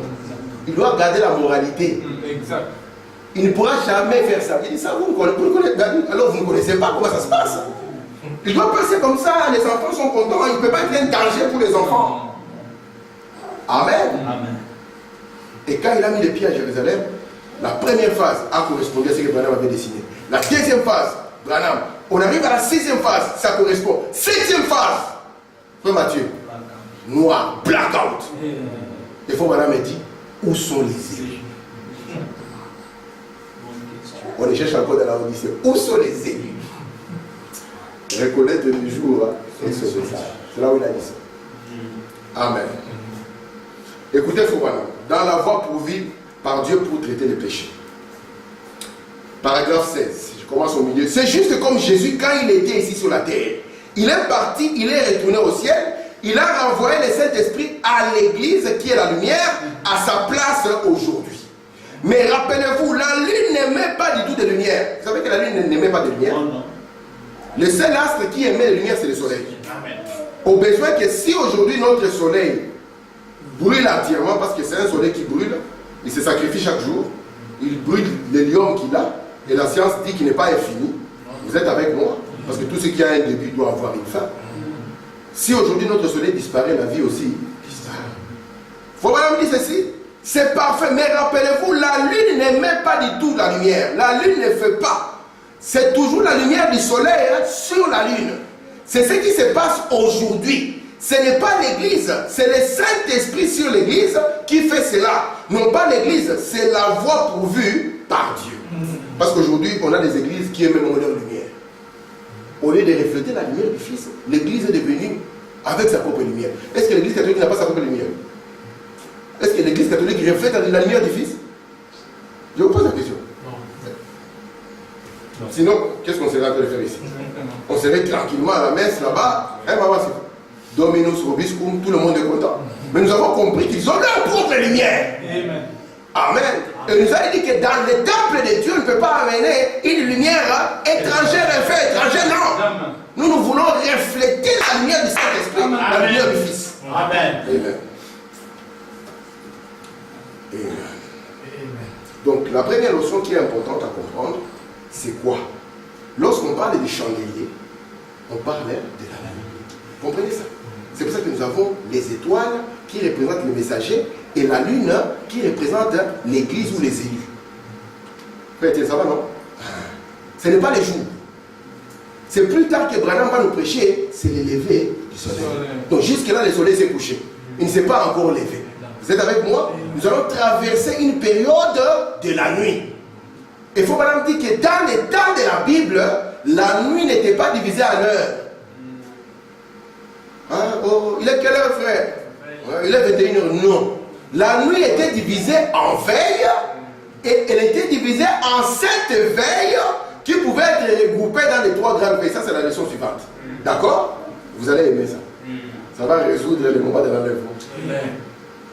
Il doit garder la moralité. Exact. Il ne pourra jamais faire ça. J'ai dit ça, vous connaissez, alors vous ne connaissez pas comment ça se passe. Il doit passer comme ça, les enfants sont contents, il ne peut pas être un danger pour les enfants. Amen. Amen. Et quand il a mis les pieds à Jérusalem, la première phase a correspondu à ce que Branham avait dessiné. La deuxième phase, Branham. On arrive à la 6e phase, ça correspond. 7e phase, Frère Mathieu, noir, blackout. Et Frère Branham me dit, où sont les élus? On les cherche encore dans la Odyssée. Où sont les élus? Reconnaître du jour, et ce message. C'est là où il a dit ça. Amen. Écoutez, Frère Branham, dans la voie pourvue par Dieu pour traiter les péchés. Paragraphe 16, je commence au milieu. C'est juste comme Jésus, quand il était ici sur la terre, il est parti, il est retourné au ciel, il a renvoyé le Saint-Esprit à l'église qui est la lumière, à sa place aujourd'hui. Mais rappelez-vous, la lune n'émet pas du tout de lumière. Vous savez que la lune n'émet pas de lumière? Le seul astre qui émet de lumière, c'est le soleil. Au besoin que si aujourd'hui notre soleil brûle entièrement, parce que c'est un soleil qui brûle, il se sacrifie chaque jour, il brûle l'hélium qu'il a, et la science dit qu'il n'est pas infini. Vous êtes avec moi? Parce que tout ce qui a un début doit avoir une fin. Si aujourd'hui notre soleil disparaît, la vie aussi disparaît. Il faut vraiment dire ceci. C'est parfait, mais rappelez-vous, la lune n'émet pas du tout la lumière. La lune ne fait pas. C'est toujours la lumière du soleil sur la lune. C'est ce qui se passe aujourd'hui. Ce n'est pas l'église, c'est le Saint-Esprit sur l'église qui fait cela. Non pas l'église, c'est la voie pourvue par Dieu. Parce qu'aujourd'hui, on a des églises qui émettent leur lumière. Au lieu de refléter la lumière du Fils, l'église est devenue avec sa propre lumière. Est-ce que l'église catholique n'a pas sa propre lumière? Est-ce que l'église catholique reflète la lumière du Fils? Je vous pose la question. Non. Sinon, qu'est-ce qu'on serait en train de faire ici? On serait tranquillement à la messe là-bas. Hein, maman, c'est Dominus Robiscum, tout le monde est content. Mais nous avons compris qu'ils ont leur propre lumière. Amen. Amen. Et nous avons dit que dans le temple de Dieu, on ne peut pas amener une lumière étrangère, un fait étranger, non. Nous voulons refléter la lumière du Saint-Esprit, la lumière du Fils. Amen. Amen. Amen. Donc, la première leçon qui est importante à comprendre, c'est quoi? Lorsqu'on parle du chandelier, on parle de la lumière. Comprenez ça? C'est pour ça que nous avons les étoiles qui représentent les messagers et la lune qui représente l'église ou les élus. Frère, ça va, non? Ce n'est pas les jours. C'est plus tard que Branham va nous prêcher, c'est le lever du soleil. Donc jusque-là, le soleil s'est couché. Il ne s'est pas encore levé. Vous êtes avec moi? Nous allons traverser une période de la nuit. Il faut Branham dire que dans les temps de la Bible, la nuit n'était pas divisée en heures. Hein? Oh, il est quelle heure, frère? Il est 21h. Non. La nuit était divisée en veille et elle était divisée en 7 veilles qui pouvaient être regroupées dans les 3 grandes veilles. Ça, c'est la leçon suivante. D'accord? Vous allez aimer ça. Ça va résoudre le moment de l'enlèvement.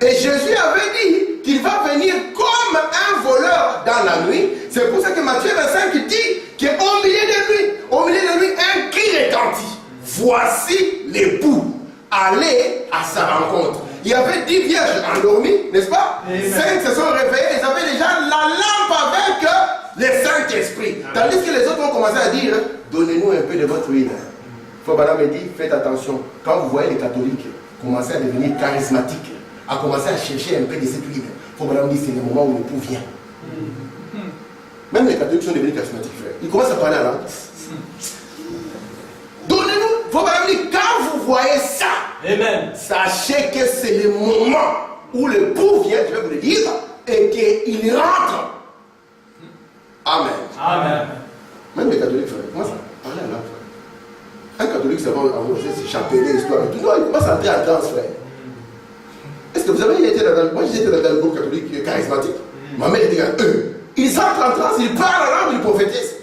Et Jésus avait dit qu'il va venir comme un voleur dans la nuit. C'est pour ça que Matthieu 25 dit qu'au milieu de nuit, un cri retentit. Voici l'époux, allez à sa rencontre. Il y avait 10 vierges endormies, n'est-ce pas? 5 se sont réveillées, ils avaient déjà la lampe avec le Saint-Esprit. Tandis que les autres ont commencé à dire, donnez-nous un peu de votre huile. Frère Branham me dit, faites attention. Quand vous voyez les catholiques commencer à devenir charismatiques, à commencer à chercher un peu de cette huile, Frère Branham dit, c'est le moment où le pouls vient. Même les catholiques sont devenus charismatiques, frère. Ils commencent à parler à langue. Donnez-nous, Frère Branham dit, quand vous voyez ça, Amen. Sachez que c'est le moment où le pouls vient, je vais vous le dire, et qu'il rentre. Amen. Amen. Même les catholiques, frère, commencent à parler à langue, frère. Un catholique, ça va envoyer ses chapelets, histoire et tout. Non, il commence à entrer en danse, frère. Est-ce que vous avez été dans moi, j'étais dans le groupe catholique charismatique. Ma mère était là, eux. Ils entrent en transe, ils parlent en langue, ils prophétisent.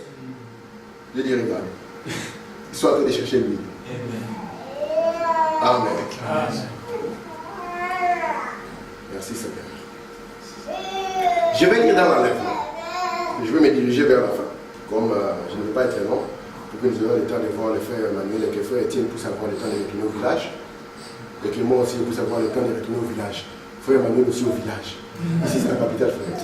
Je dis, regarde. Ils sont en train de chercher lui. Amen. Amen. Merci Seigneur. Je vais lire dans l'enlèvement. Je vais me diriger vers la fin. Comme je ne veux pas être long, pour que nous ayons le temps de voir le frère Emmanuel et que le frère Étienne puisse avoir le temps de retourner au village. Et que moi aussi je puisse avoir le temps de retourner au village. Frère Emmanuel aussi au village. Ici c'est la capitale, frère.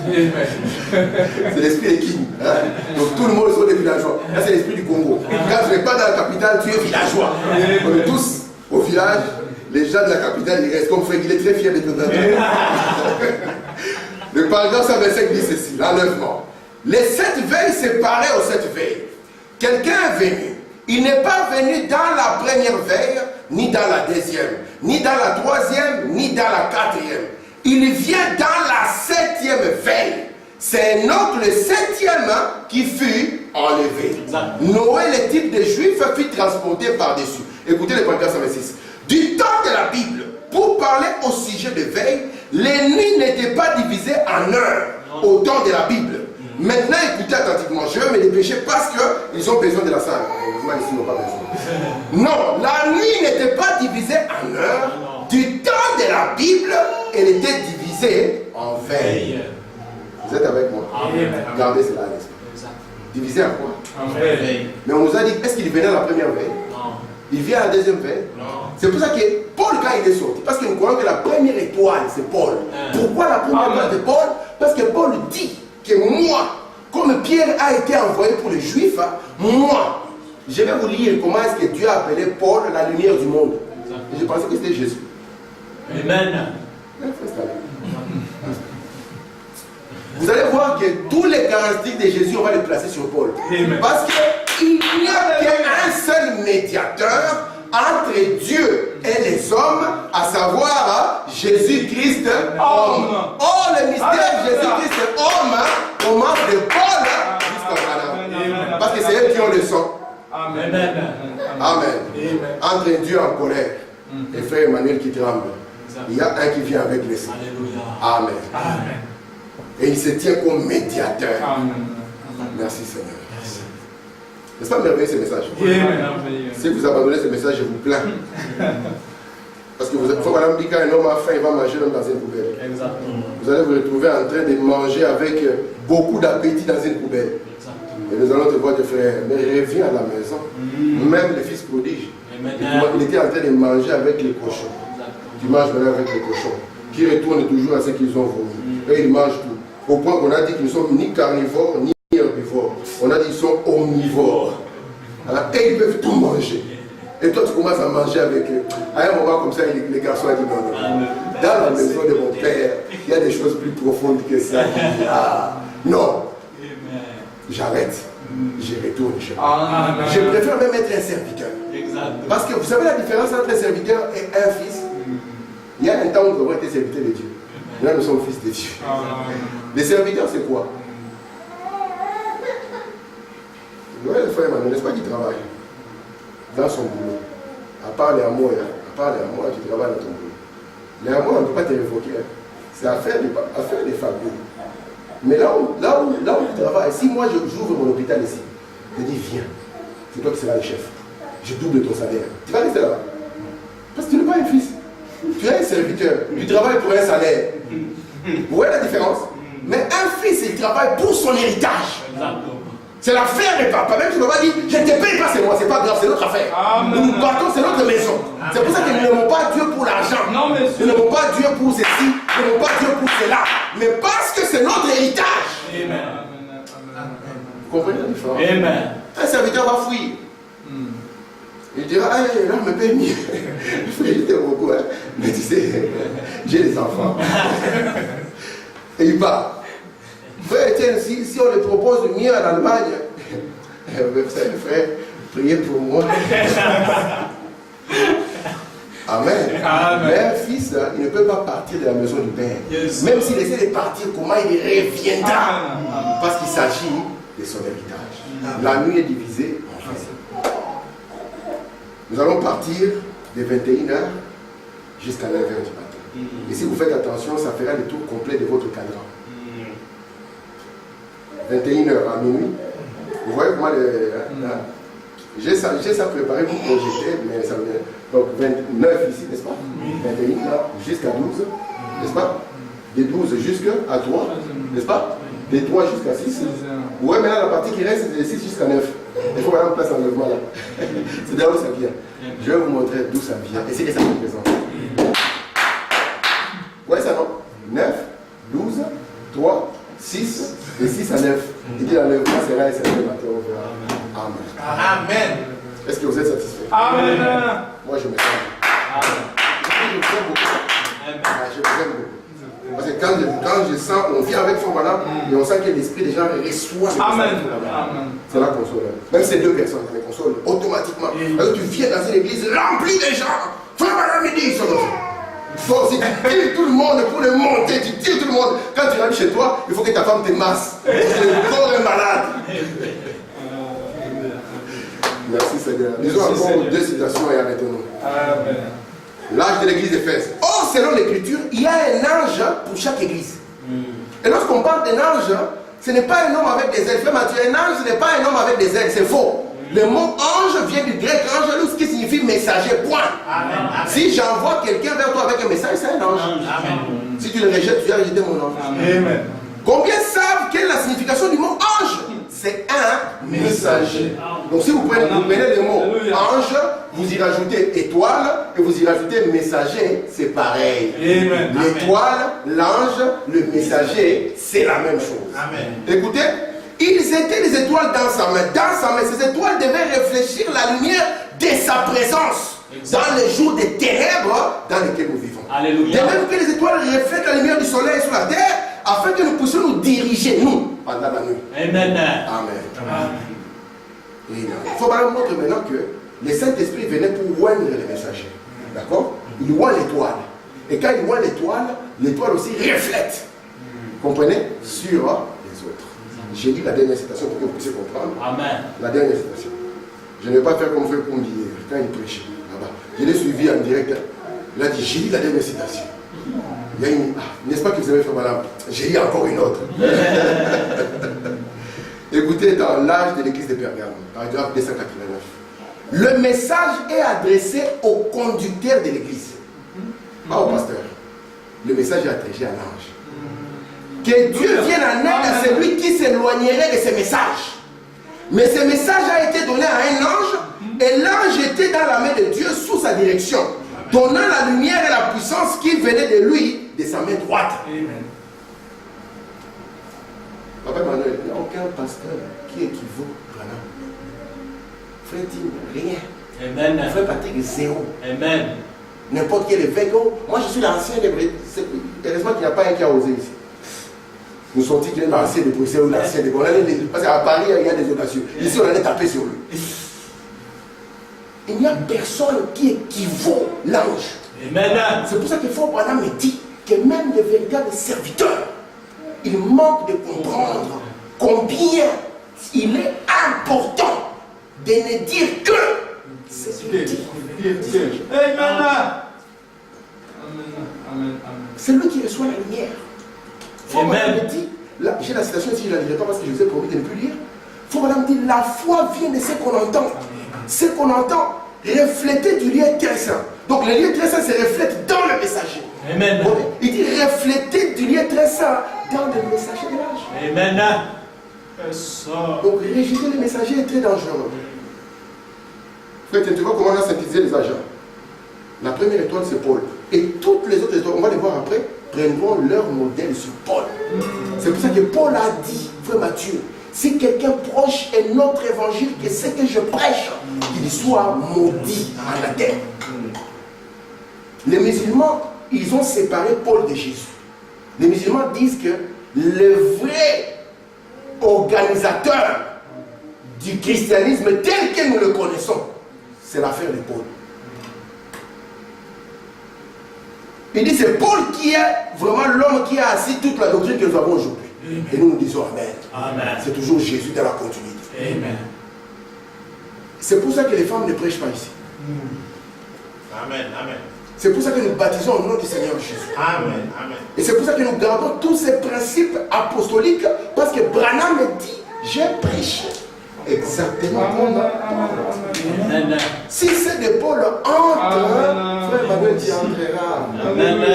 C'est l'esprit des King. Hein? Donc tout le monde sont des villageois. Là c'est l'esprit du Congo. Quand tu n'es pas dans la capitale, tu es villageois. On est tous au village. Les gens de la capitale, ils restent comme frère. Il est très fier de tout. Le paragraphe 125 dit ceci, l'enlèvement. Les 7 veilles séparées aux 7 veilles. Quelqu'un est venu. Il n'est pas venu dans la première veille, ni dans la deuxième, ni dans la troisième, ni dans la quatrième. Il vient dans la 7e veille. C'est donc le 7e qui fut enlevé. Noé, le type de juif, fut transporté par-dessus. Écoutez le paragraphe 126. Du temps de la Bible, pour parler au sujet de veille, les nuits n'étaient pas divisées en heures au temps de la Bible. Maintenant, écoutez attentivement, je vais me dépêcher parce qu'ils ont besoin de la salle. Ici, ils n'ont pas besoin. Non, la nuit n'était pas divisée en heures. Du temps de la Bible, elle était divisée en veille. Vous êtes avec moi? Regardez cela à l'esprit. Divisé en quoi? En veille. Mais on nous a dit, est-ce qu'il venait à la première veille? Non. Il vient à la deuxième veille? Non. C'est pour ça que Paul, quand il est sorti, parce que nous croyons que la première étoile, c'est Paul. Pourquoi la première étoile, c'est Paul? Parce que Paul dit que moi, comme Pierre a été envoyé pour les Juifs, moi, je vais vous lire comment est-ce que Dieu a appelé Paul la lumière du monde. Et je pensais que c'était Jésus. Amen. Vous allez voir que tous les caractéristiques de Jésus, on va les placer sur Paul. Parce qu'il n'y a qu'un seul médiateur entre Dieu et les hommes, à savoir Jésus-Christ homme. Oh, le mystère Jésus-Christ homme commence de Paul jusqu'à Branham. Parce que c'est eux qui ont le sang. Amen. Amen. Entre Dieu en colère et frère Emmanuel qui tremble, il y a un qui vient avec les sangs. Amen. Et il se tient comme médiateur. Merci Seigneur. N'est-ce pas merveilleux ce message? Si vous abandonnez ce message, je vous plains. Parce que il faut madame dire quand un homme a faim, il va manger même dans une poubelle. Vous allez vous retrouver en train de manger avec beaucoup d'appétit dans une poubelle. Et nous allons te voir, tes frères, mais reviens à la maison. Même le fils prodige, il était en train de manger avec les cochons. Tu manges maintenant avec les cochons, qui retournent toujours à ce qu'ils ont vomi. Et ils mangent tout. Au point qu'on a dit qu'ils ne sont ni carnivores, ni herbivores. On a dit qu'ils sont omnivores. Hein? Et ils peuvent tout manger. Et toi, tu commences à manger avec eux. À un moment comme ça, les garçons ont dit non, non. Dans la maison de mon père, il y a des choses plus profondes que ça. Ah, non. J'arrête. Je retourne chez moi. Je préfère même être un serviteur. Parce que vous savez la différence entre un serviteur et un fils? Il y a un temps où nous avons été serviteurs de Dieu. Là, nous sommes fils de Dieu. Les serviteurs, c'est quoi? Vous voyez le frère Emmanuel, n'est-ce pas qu'il travaille dans son boulot? À part les amours, tu travailles dans ton boulot. Les amours, on ne peut pas te révoquer. C'est à faire des fabriques. Mais là où tu travailles, si moi j'ouvre mon hôpital ici, je dis viens, c'est toi qui seras le chef. Je double ton salaire. Tu vas rester là. Parce que tu n'es pas un fils. Tu es un serviteur. Tu travailles pour un salaire. Vous voyez la différence? Mais un fils, il travaille pour son héritage. C'est l'affaire de papa. Même si papa dit, je ne te paye pas, c'est moi, c'est pas grave, c'est notre affaire. Nous nous battons, c'est notre maison. C'est pour ça que nous n'aimons pas Dieu pour l'argent. Nous n'aimons pas Dieu pour ceci, nous n'aimons pas Dieu pour cela. Mais parce que c'est notre héritage. Vous comprenez la différence? Un serviteur va fuir. Il dira, ah, là, me paye mieux. Je t'aime beaucoup, hein. Mais tu sais, j'ai des enfants. Et il part. Frère Etienne, si on le propose mieux en Allemagne, frère, priez pour moi. Amen. Amen. Mais un fils, il ne peut pas partir de la maison du Père. Yes. Même s'il essaie de partir, comment il reviendra? Amen. Parce qu'il s'agit de son héritage. La nuit est divisée en faisceaux. Nous allons partir de 21h jusqu'à 9h du matin. Et si vous faites attention, ça fera le tour complet de votre cadran. 21h à minuit. Vous voyez comment j'ai ça préparé pour projeter, mais ça vient. Donc 29 ici, n'est-ce pas? 21 là, jusqu'à 12, n'est-ce pas? De 12 jusqu'à 3, n'est-ce pas? De 3 jusqu'à 6. Ouais, mais là, la partie qui reste, c'est de 6 jusqu'à 9. Il faut vraiment place l'enlèvement là. C'est là où ça vient. Je vais vous montrer d'où ça vient et c'est que ça représente. Ouais, ça non? 9, 12, 3, 6, de 6 à 9. Il dit l'enlèvement sera et ça le matin, on verra. Amen. Amen. Est-ce que vous êtes satisfait? Amen. Moi, je me sens. Amen. Je vous aime beaucoup. Ah, je vous aime beaucoup. Parce que quand je sens, on vit avec son madame et on sent que l'esprit des gens reçoit. Amen. C'est la console. Même ces deux personnes, ça les console automatiquement. Alors tu viens dans une église remplie de gens. Frère madame, il dit, donc si tu tires tout le monde pour le monter, tu tires tout le monde. Quand tu arrives chez toi, il faut que ta femme te masse. Parce que le corps est malade. Merci Seigneur. Disons encore deux citations et arrêtons-nous. L'âge de l'église d'Éphèse. Or, selon l'écriture, il y a un ange pour chaque église. Et lorsqu'on parle d'un ange, ce n'est pas un homme avec des ailes. Frère Mathieu, un ange, ce n'est pas un homme avec des ailes, c'est faux. Le mot ange vient du grec angelus qui signifie messager, point. Amen. Si j'envoie quelqu'un vers toi avec un message, c'est un ange. Amen. Si tu le rejettes, tu as rejeté mon ange. Amen. Combien savent quelle est la signification du mot ange? C'est un messager. Donc si vous prenez le mot ange, vous y rajoutez étoile et vous y rajoutez messager, c'est pareil. L'étoile, l'ange, le messager, c'est la même chose. Amen. Écoutez, ils étaient des étoiles dans sa main. Dans sa main, ces étoiles devaient réfléchir la lumière de sa présence dans les jours des ténèbres dans lesquels nous vivons. Alléluia. De même que les étoiles reflètent la lumière du soleil sur la terre, afin que nous puissions nous diriger, nous, pendant la nuit. Amen. Amen. Il faut montrer maintenant que le Saint-Esprit venait pour oindre les messagers. D'accord? Il oint l'étoile. Et quand il oint l'étoile, l'étoile aussi reflète. Comprenez? Sur les autres. J'ai dit la dernière citation pour que vous puissiez comprendre. Amen. La dernière citation. Je ne vais pas faire comme Frère Koumbi quand il prêchait là-bas. Je l'ai suivi en direct. Il a dit, j'ai dit la dernière citation. Il y a une... n'est-ce pas que vous avez fait madame? J'ai dit encore une autre. Écoutez, dans l'âge de l'église de Pergame, paragraphe 289. Le message est adressé au conducteur de l'église, pas au pasteur. Le message est adressé à l'ange. Que Dieu vienne en aide à celui qui s'éloignerait de ces messages. Mais ce message a été donné à un ange, et l'ange était dans la main de Dieu sous sa direction, donnant la lumière et la puissance qui venait de lui, de sa main droite. Amen. Papa Emmanuel, il n'y a aucun pasteur qui équivaut à l'ange. Frère Tim, rien. Amen. Frère Patrick, zéro. Amen. N'importe quel évêque. Moi, je suis l'ancien de Bruxelles. Heureusement qu'il n'y a pas un qui a osé ici. Nous sommes dit qu'il est l'ancien de Bruxelles ou l'ancien de Bruxelles. Parce qu'à Paris, il y a des audacieux. Ici, on allait taper sur lui. Il n'y a personne qui équivaut l'ange. C'est pour ça qu'il faut Branham me dit que même les véritables serviteurs, ils manquent de comprendre combien il est important de ne dire que c'est lui. C'est lui qui reçoit la lumière. Amen. J'ai la citation ici, je ne la lirai pas parce que je vous ai promis de ne plus lire. Il faut madame dire, la foi vient de ce qu'on entend. Ce qu'on entend refléter du lieu très saint. Donc le lieu très saint se reflète dans le messager. Amen. Bon, il dit refléter du lieu très saint dans le messager de l'âge. Amen. Donc rejeter le messager est très dangereux. Frère, tu vois comment on a synthétisé les agents. La première étoile c'est Paul. Et toutes les autres étoiles, on va les voir après, prendront leur modèle sur Paul. C'est pour ça que Paul a dit, frère Matthieu, si quelqu'un proche est notre évangile, que ce que je prêche, il qu'il soit maudit en la terre. Les musulmans, ils ont séparé Paul de Jésus. Les musulmans disent que le vrai organisateur du christianisme tel que nous le connaissons, c'est l'affaire de Paul. Il dit c'est Paul qui est vraiment l'homme qui a assis toute la doctrine que nous avons aujourd'hui. Et nous disons Amen. Amen. C'est toujours Jésus dans la continuité. Amen. C'est pour ça que les femmes ne prêchent pas ici. Amen. Amen. C'est pour ça que nous baptisons au nom du Seigneur Jésus. Amen. Amen. Et c'est pour ça que nous gardons tous ces principes apostoliques, parce que Branham dit, j'ai prêché exactement comme Paul. Amen. Si c'est de Paul entre, frère Manuel dit entrera. Amen.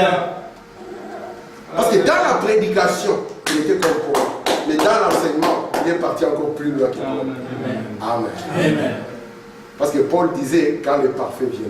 Parce que dans la prédication, il était comme Paul. Mais dans l'enseignement, il est parti encore plus loin que Paul. Amen. Amen. Parce que Paul disait, quand le parfait vient.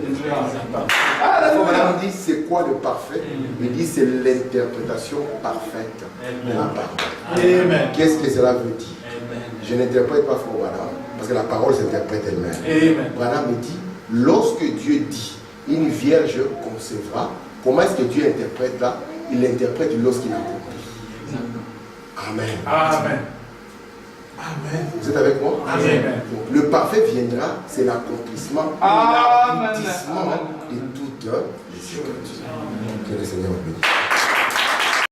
Madame dit, c'est quoi le parfait? Il dit, c'est l'interprétation parfaite de la parole. Amen. Qu'est-ce que cela veut dire? Amen. Je n'interprète pas Frère Branham, parce que la parole s'interprète elle-même. Amen. Branham me dit, lorsque Dieu dit, une vierge concevra, comment est-ce que Dieu interprète là? Il l'interprète lorsqu'il accomplit. Amen. Amen. Amen. Vous êtes avec moi? Amen. Donc, le parfait viendra, c'est l'accomplissement, l'aboutissement de toutes les choses. Que le Seigneur bénisse.